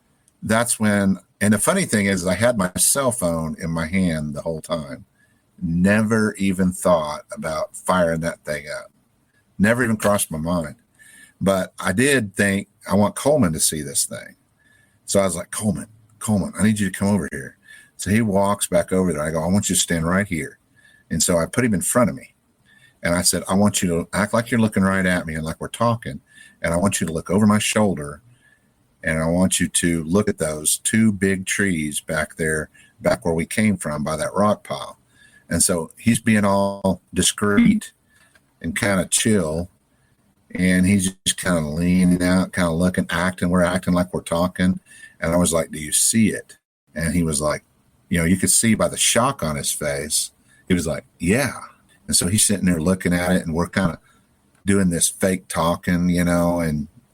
that's when, and the funny thing is I had my cell phone in my hand the whole time. Never even thought about firing that thing up. Never even crossed my mind. But I did think, I want Coleman to see this thing. So I was like, Coleman, I need you to come over here. So he walks back over there. I go, I want you to stand right here. And so I put him in front of me. And I said, I want you to act like you're looking right at me and like we're talking. And I want you to look over my shoulder. And I want you to look at those two big trees back there, back where we came from by that rock pile. And so he's being all discreet and kind of chill. And he's just kind of leaning out, kind of looking, we're acting like we're talking. And I was like, do you see it? And he was like, you could see by the shock on his face. He was like, yeah. And so he's sitting there looking at it, and we're kind of doing this fake talking, and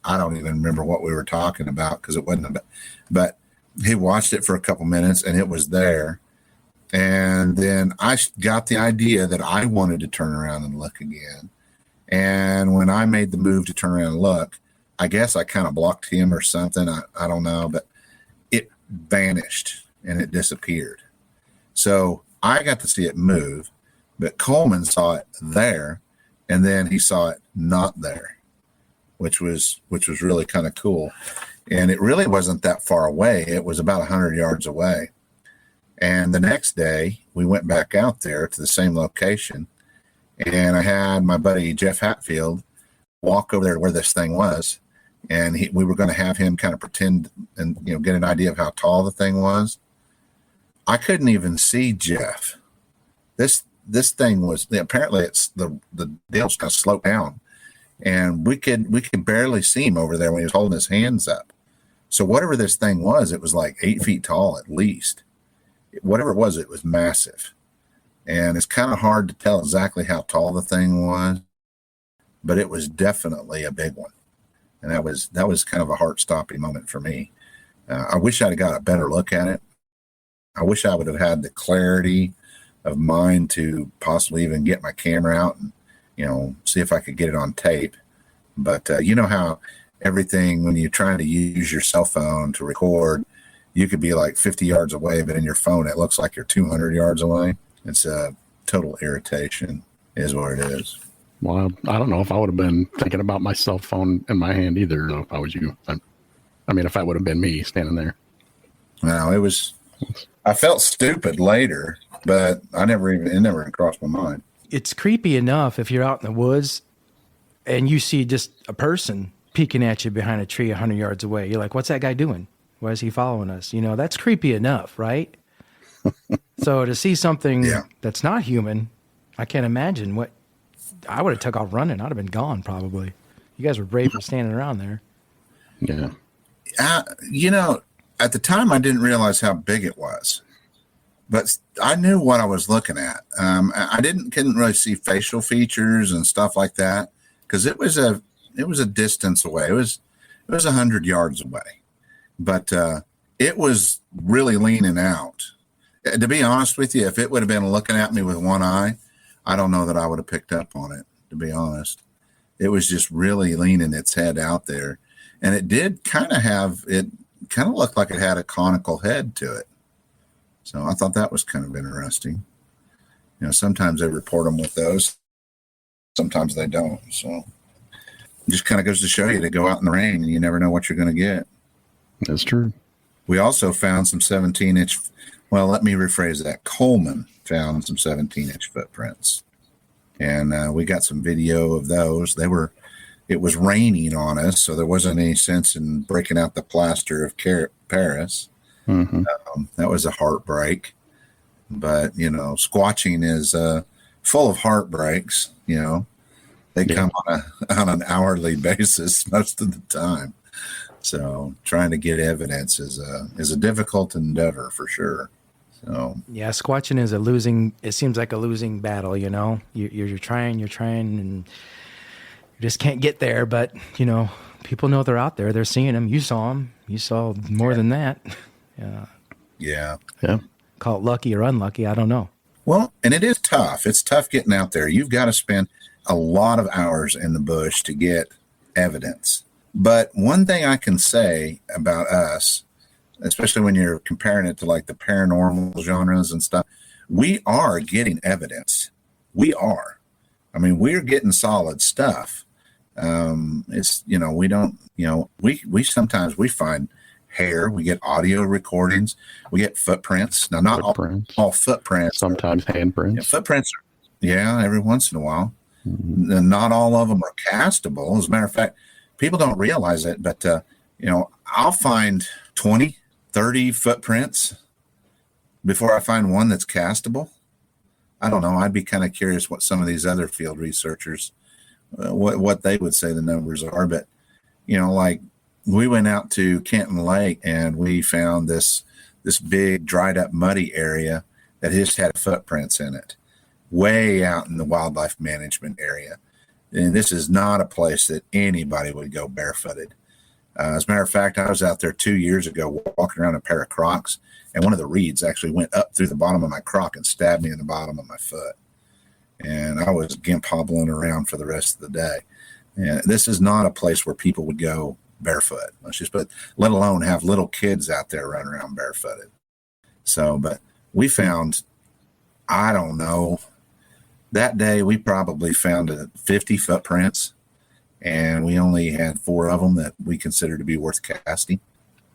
I don't even remember what we were talking about because it wasn't about, but he watched it for a couple minutes and it was there. And then I got the idea that I wanted to turn around and look again. And when I made the move to turn around and look, I guess I kind of blocked him or something. I don't know, but it vanished and it disappeared. So I got to see it move, but Coleman saw it there, and then he saw it not there, which was really kind of cool. And it really wasn't that far away. It was about 100 yards away. And the next day, we went back out there to the same location, and I had my buddy Jeff Hatfield walk over there where this thing was, and we were going to have him kind of pretend and get an idea of how tall the thing was. I couldn't even see Jeff. This thing was, apparently it's the deal's kind of sloped down, and we could barely see him over there when he was holding his hands up. So whatever this thing was, it was like 8 feet tall at least. whatever it was massive. And it's kind of hard to tell exactly how tall the thing was, but it was definitely a big one. And that was kind of a heart-stopping moment for me. I wish I'd have got a better look at it. I wish I would have had the clarity of mind to possibly even get my camera out and, see if I could get it on tape. But you know how everything, when you're trying to use your cell phone to record, you could be like 50 yards away, but in your phone, it looks like you're 200 yards away. It's a total irritation is what it is.
Well, I don't know if I would have been thinking about my cell phone in my hand either, though, if I was you. I mean, if that would have been me standing there.
No, I felt stupid later, but it never crossed my mind.
It's creepy enough if you're out in the woods and you see just a person peeking at you behind a tree 100 yards away. You're like, what's that guy doing? Why is he following us? That's creepy enough, right? So to see something that's not human, I can't imagine what. I would have took off running. I'd have been gone probably. You guys were brave for standing around there.
Yeah.
At the time I didn't realize how big it was, but I knew what I was looking at. I couldn't really see facial features and stuff like that because it was a distance away. It was 100 yards away, but it was really leaning out. To be honest with you, if it would have been looking at me with one eye, I don't know that I would have picked up on it, to be honest. It was just really leaning its head out there. And it did kind of looked like it had a conical head to it. So I thought that was kind of interesting. Sometimes they report them with those. Sometimes they don't. So it just kind of goes to show you to go out in the rain and you never know what you're going to get.
That's true.
We also found some 17-inch. Well, let me rephrase that. Coleman found some 17-inch footprints. And we got some video of those. It was raining on us, so there wasn't any sense in breaking out the plaster of Paris.
Mm-hmm.
That was a heartbreak. But, squatching is full of heartbreaks. They come on an hourly basis most of the time. So trying to get evidence is a difficult endeavor for sure. So
yeah, squatching is it seems like a losing battle, you're trying and you just can't get there, but people know they're out there. They're seeing them. You saw them. You saw more than that.
Yeah.
Call it lucky or unlucky. I don't know.
Well, and it is tough. It's tough getting out there. You've got to spend a lot of hours in the bush to get evidence. But one thing I can say about us, especially when you're comparing it to like the paranormal genres and stuff, we are getting evidence. We are. I mean, we're getting solid stuff. It's, we don't, we sometimes we find hair, we get audio recordings, we get footprints. Now, not all footprints.
Sometimes handprints.
Footprints. Every once in a while.
Mm-hmm.
Not all of them are castable. As a matter of fact, people don't realize it, but, I'll find 20, 30 footprints before I find one that's castable. I don't know. I'd be kind of curious what some of these other field researchers, what they would say the numbers are. But, like we went out to Kenton Lake and we found this big dried up muddy area that just had footprints in it, way out in the wildlife management area. And this is not a place that anybody would go barefooted. As a matter of fact, I was out there 2 years ago walking around a pair of Crocs, and one of the reeds actually went up through the bottom of my Croc and stabbed me in the bottom of my foot. And I was gimp hobbling around for the rest of the day. And this is not a place where people would go barefoot. Let alone have little kids out there running around barefooted. So, but we found, I don't know, that day we probably found 50 footprints. And we only had 4 of them that we consider to be worth casting.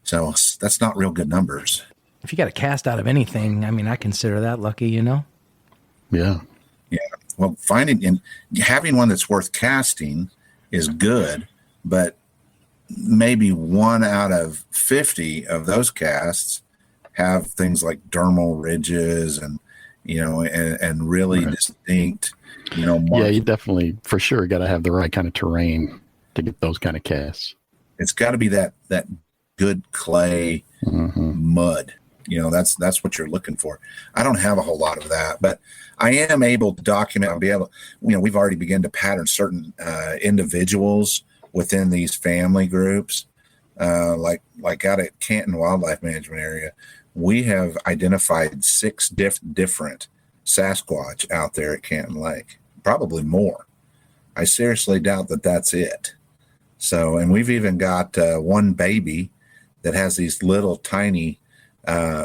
So that's not real good numbers.
If you got a cast out of anything, I mean, I consider that lucky,
Yeah.
Yeah. Well, finding and having one that's worth casting is good, but maybe 1 out of 50 of those casts have things like dermal ridges and really distinct, markings.
Yeah, you definitely, for sure, got to have the right kind of terrain to get those kind of casts.
It's got to be that good clay mud. That's what you're looking for. I don't have a whole lot of that, but I am able to document. I'll be able, we've already begun to pattern certain individuals within these family groups, like out at Canton Wildlife Management Area. We have identified 6 different Sasquatch out there at Canton Lake, probably more. I seriously doubt that that's it. So, and we've even got one baby that has these little tiny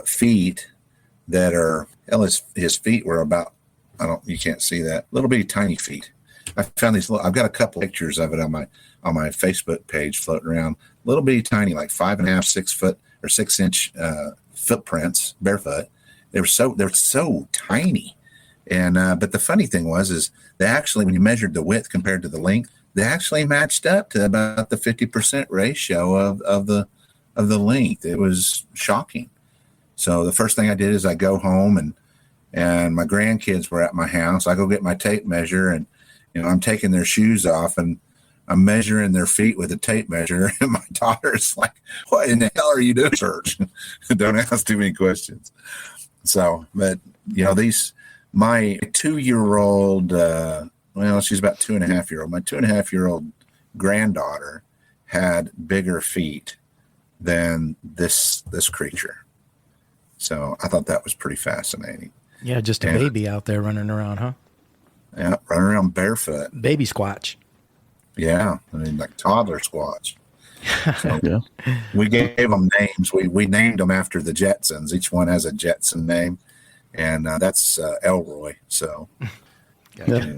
feet that are, his feet were about, you can't see that, little bitty tiny feet. I found these I've got a couple pictures of it on my Facebook page floating around, little bitty tiny, like 5.5, 6 foot or 6-inch footprints, barefoot. They're so tiny. And but the funny thing is they actually, when you measured the width compared to the length, they actually matched up to about the 50% ratio of the length. It was shocking. So the first thing I did is I go home and my grandkids were at my house. I go get my tape measure and I'm taking their shoes off and I'm measuring their feet with a tape measure. And my daughter's like, "What in the hell are you doing, church?" Don't ask too many questions. So, but my 2-year-old, she's about 2.5-year-old. My 2.5-year-old granddaughter had bigger feet than this creature. So I thought that was pretty fascinating.
Yeah, just a baby out there running around, huh?
Yeah, running around barefoot.
Baby Squatch.
Yeah, like toddler Squatch. So
Yeah.
we gave them names. We named them after the Jetsons. Each one has a Jetson name, and that's Elroy. So,
Yeah.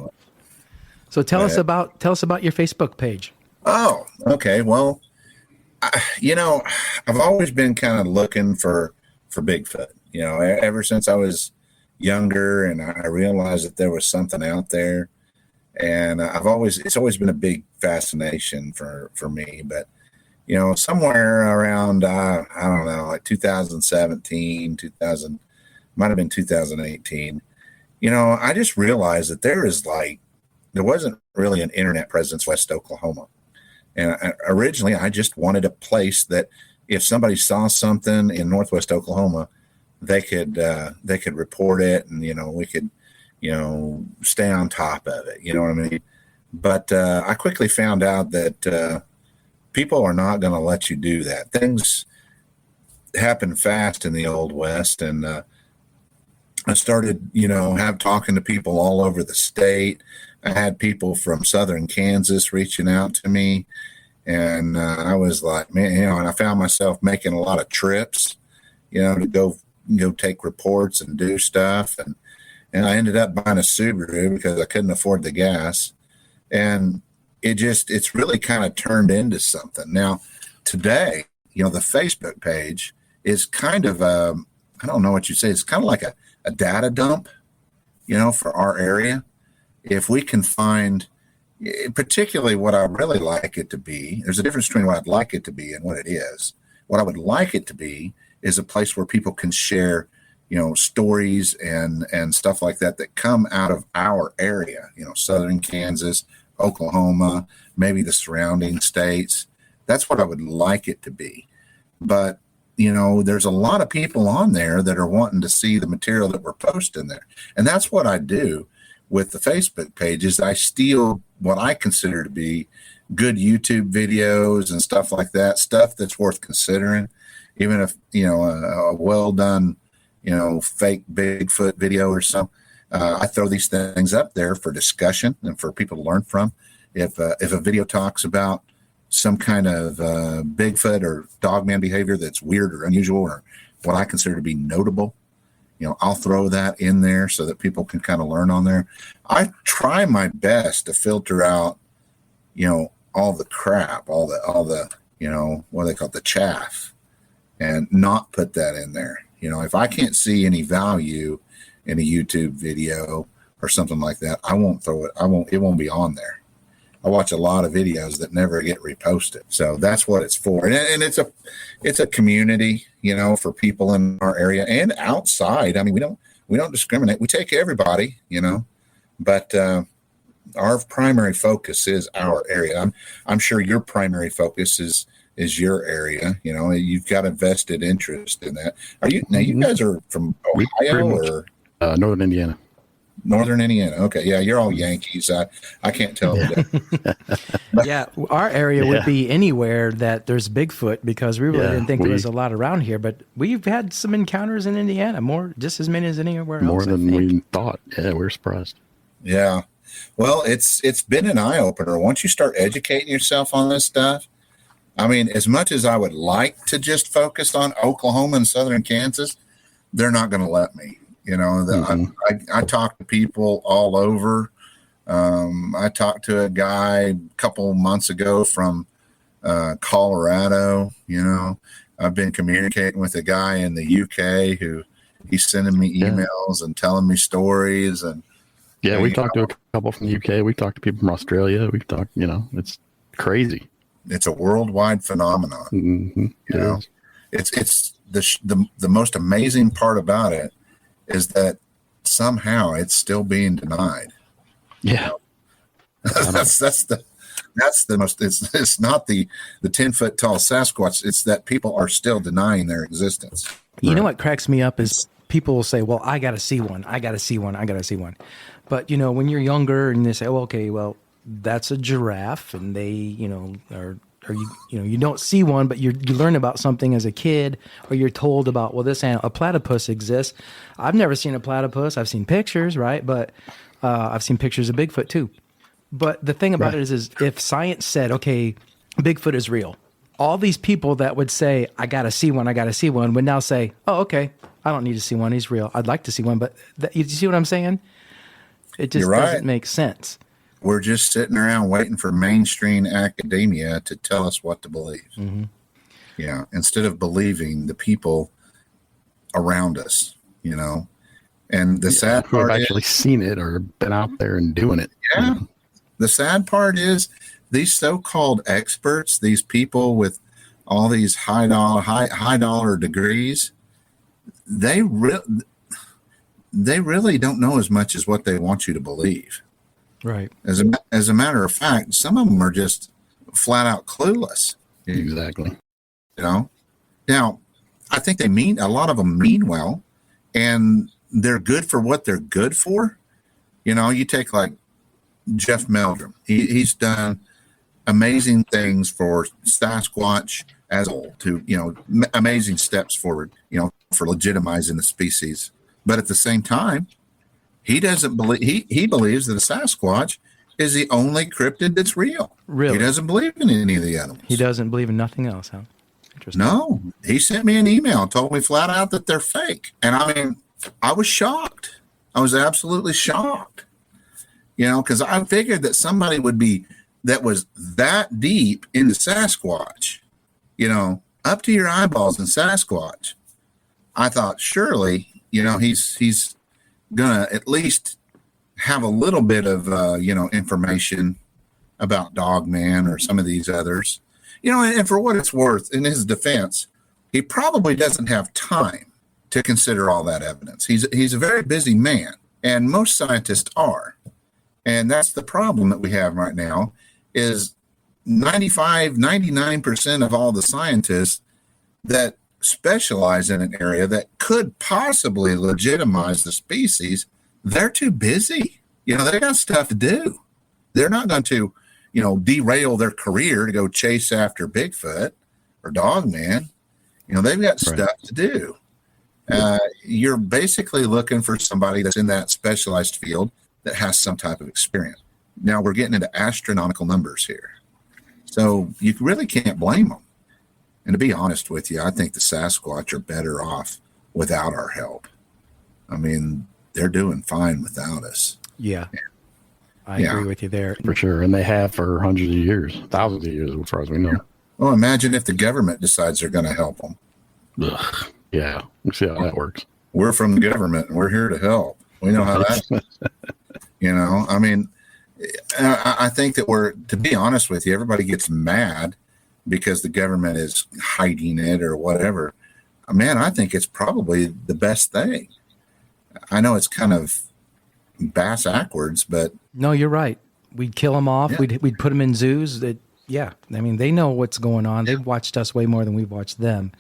So tell us about your Facebook page.
Oh, okay. Well, I've always been kind of looking for Bigfoot. Ever since I was younger, and I realized that there was something out there, and it's always been a big fascination for me. But somewhere around I don't know, like 2017, might have been 2018. I just realized that there wasn't really an internet presence West Oklahoma. And originally, I just wanted a place that if somebody saw something in Northwest Oklahoma, they could report it, and we could stay on top of it. You know what I mean? But I quickly found out that people are not going to let you do that. Things happen fast in the Old West, and I started talking to people all over the state. I had people from southern Kansas reaching out to me, and I was like, man, and I found myself making a lot of trips, to go take reports and do stuff, and I ended up buying a Subaru because I couldn't afford the gas, and it's really kind of turned into something. Now, today, the Facebook page is kind of I don't know what you say. It's kind of like a data dump, for our area. If we can find, particularly what I really like it to be, there's a difference between what I'd like it to be and what it is. What I would like it to be is a place where people can share, stories and stuff like that come out of our area, southern Kansas, Oklahoma, maybe the surrounding states. That's what I would like it to be. But, there's a lot of people on there that are wanting to see the material that we're posting there. And that's what I do with the Facebook page is I steal what I consider to be good YouTube videos and stuff like that, stuff that's worth considering, even if, a well done, fake Bigfoot video or something. I throw these things up there for discussion and for people to learn from. If a video talks about some kind of Bigfoot or Dogman behavior that's weird or unusual or what I consider to be notable, I'll throw that in there so that people can kind of learn on there. I try my best to filter out, all the crap, all the, what do they call it, the chaff, and not put that in there. If I can't see any value in a YouTube video or something like that, I won't throw it. It won't be on there. I watch a lot of videos that never get reposted. So that's what it's for. And it's a community, for people in our area and outside. I mean, we don't discriminate. We take everybody, but our primary focus is our area. I'm sure your primary focus is is your area. You know, you've got a vested interest in that. Are you now? You guys are from
We
Ohio
pretty much-
or
Northern Indiana.
Northern Indiana? Okay, yeah, you're all Yankees. I can't tell the difference.
Yeah, our area would be anywhere that there's Bigfoot because we really didn't think there was a lot around here. But we've had some encounters in Indiana, just as many as anywhere else.
More than we thought. Yeah, we're surprised.
Yeah. Well, it's been an eye opener. Once you start educating yourself on this stuff, I mean, as much as I would like to just focus on Oklahoma and southern Kansas, they're not going to let me. You know, I talk to people all over. I talked to a guy a couple months ago from Colorado. You know, I've been communicating with a guy in the UK who he's sending me emails and telling me stories. And
yeah, we talked to a couple from the UK. We talked to people from Australia. We talked, you know, it's crazy.
It's a worldwide phenomenon.
Mm-hmm.
You know, it's the most amazing part about it is that somehow it's still being denied.
Yeah.
that's the most, it's not the 10-foot tall Sasquatch. It's that people are still denying their existence.
You know what cracks me up is people will say, well, I got to see one. I got to see one. I got to see one. But, you know, when you're younger and they say, oh, okay, well, that's a giraffe, and they, you know, you don't see one, but you learn about something as a kid, or you're told about, well, this animal, a platypus exists. I've never seen a platypus. I've seen pictures, right? But I've seen pictures of Bigfoot too. But the thing about it is if science said, okay, Bigfoot is real, all these people that would say, I got to see one, would now say, oh, okay, I don't need to see one. He's real. I'd like to see one. But you see what I'm saying? It just doesn't make sense.
We're just sitting around waiting for mainstream academia to tell us what to believe.
Mm-hmm.
Yeah. Instead of believing the people around us, you know, and the sad
who have
part
actually seen it or been out there and doing it.
Yeah. The sad part is these so-called experts, these people with all these high dollar degrees, they really don't know as much as what they want you to believe.
Right.
As a matter of fact, some of them are just flat out clueless.
Exactly.
You know, now I think a lot of them mean well, and they're good for what they're good for. You know, you take like Jeff Meldrum. He's done amazing things for Sasquatch as a whole, to, you know, amazing steps forward, you know, for legitimizing the species. But at the same time, he doesn't believe, he believes that a Sasquatch is the only cryptid that's real.
Really?
He doesn't believe in any of the animals.
He doesn't believe in nothing else, huh? Interesting.
No, he sent me an email and told me flat out that they're fake. And I mean, I was shocked. I was absolutely shocked. You know, because I figured that somebody would be that was that deep into Sasquatch, you know, up to your eyeballs in Sasquatch. I thought surely, you know, he's gonna at least have a little bit of you know, information about Dogman or some of these others, you know. And for what it's worth, in his defense, he probably doesn't have time to consider all that evidence. He's a very busy man, and most scientists are. And that's the problem that we have right now is 99% of all the scientists that specialize in an area that could possibly legitimize the species, they're too busy. You know, they got stuff to do. They're not going to, you know, derail their career to go chase after Bigfoot or Dogman. You know, they've got stuff to do. You're basically looking for somebody that's in that specialized field that has some type of experience. Now we're getting into astronomical numbers here. So you really can't blame them. And to be honest with you, I think the Sasquatch are better off without our help. I mean, they're doing fine without us.
Yeah. I agree with you there.
For sure. And they have for hundreds of years, thousands of years, as far as we know.
Well, imagine if the government decides they're going to help them.
Ugh. Yeah. We'll see how that works.
We're from the government and we're here to help. We know how that, you know, I mean, I think that to be honest with you, everybody gets mad because the government is hiding it or whatever. Man, I think it's probably the best thing. I know it's kind of bass backwards, but
no, you're right. We'd kill them off.
Yeah.
We'd put them in zoos that, Yeah, I mean, they know what's going on. They've watched us way more than we've watched them.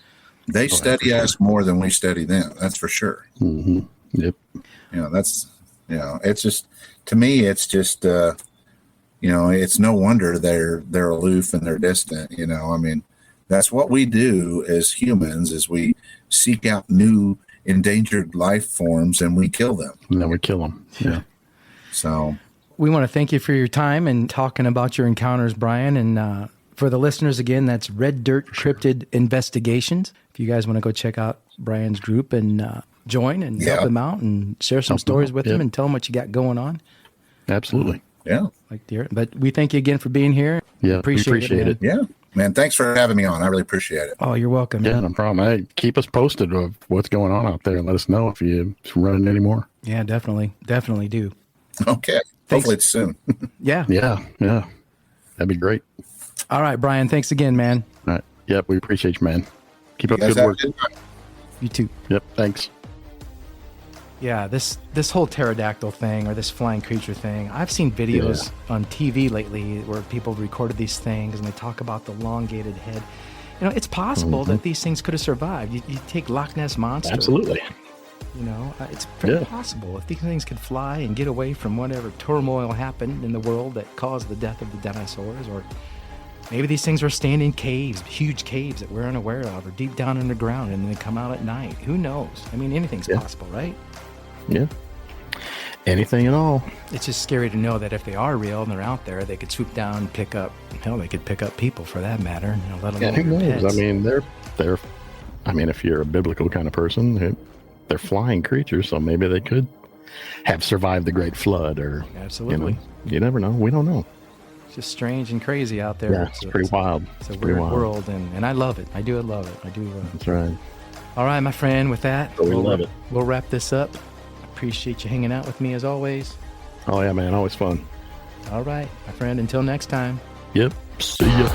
They study us more than we study them. That's for sure.
Mm-hmm. Yep.
That's, it's just, to me, it's just, it's no wonder they're aloof and they're distant. I mean, that's what we do as humans is we seek out new endangered life forms and we kill them.
And then we kill them. Yeah.
So
we want to thank you for your time and talking about your encounters, Brian. And for the listeners, again, that's Red Dirt Cryptid Investigations. If you guys want to go check out Brian's group and join and help him out and share some stories with him and tell him what you got going on.
Absolutely.
Yeah.
Like dear. But we thank you again for being here.
Yeah.
Appreciate it.
Yeah. Man, thanks for having me on. I really appreciate it.
Oh, you're welcome.
Yeah, no problem. Hey, keep us posted of what's going on out there and let us know if you're running anymore.
Yeah, definitely. Definitely do.
Okay.
Thanks.
Hopefully it's soon.
Yeah.
Yeah. That'd be great.
All right, Brian. Thanks again, man.
All right. Yep, we appreciate you, man. Keep up
You guys
good
have a
work.
good night.
You too.
Yep, thanks.
Yeah, this whole pterodactyl thing or this flying creature thing, I've seen videos on TV lately where people recorded these things and they talk about the elongated head. It's possible that these things could have survived. You take Loch Ness Monster.
Absolutely.
It's very possible. If these things could fly and get away from whatever turmoil happened in the world that caused the death of the dinosaurs, or maybe these things were staying in caves, huge caves that we're unaware of, or deep down underground and they come out at night. Who knows? I mean, anything's possible, right?
Yeah. Anything at all.
It's just scary to know that if they are real and they're out there, they could swoop down and pick up, they could pick up people for that matter. Let alone
Who knows?
pets.
I mean, they're. I mean, if you're a biblical kind of person, they're flying creatures, so maybe they could have survived the Great Flood, or
Absolutely.
You never know. We don't know.
It's just strange and crazy out there.
Yeah, it's pretty wild.
It's a
It's pretty
weird
wild.
world, and I love it. I do love it. I do.
That's right.
All right, my friend. With that,
We love it.
We'll wrap this up. Appreciate you hanging out with me as always.
Oh yeah, man, always fun.
All right, my friend. Until next time.
Yep. See ya.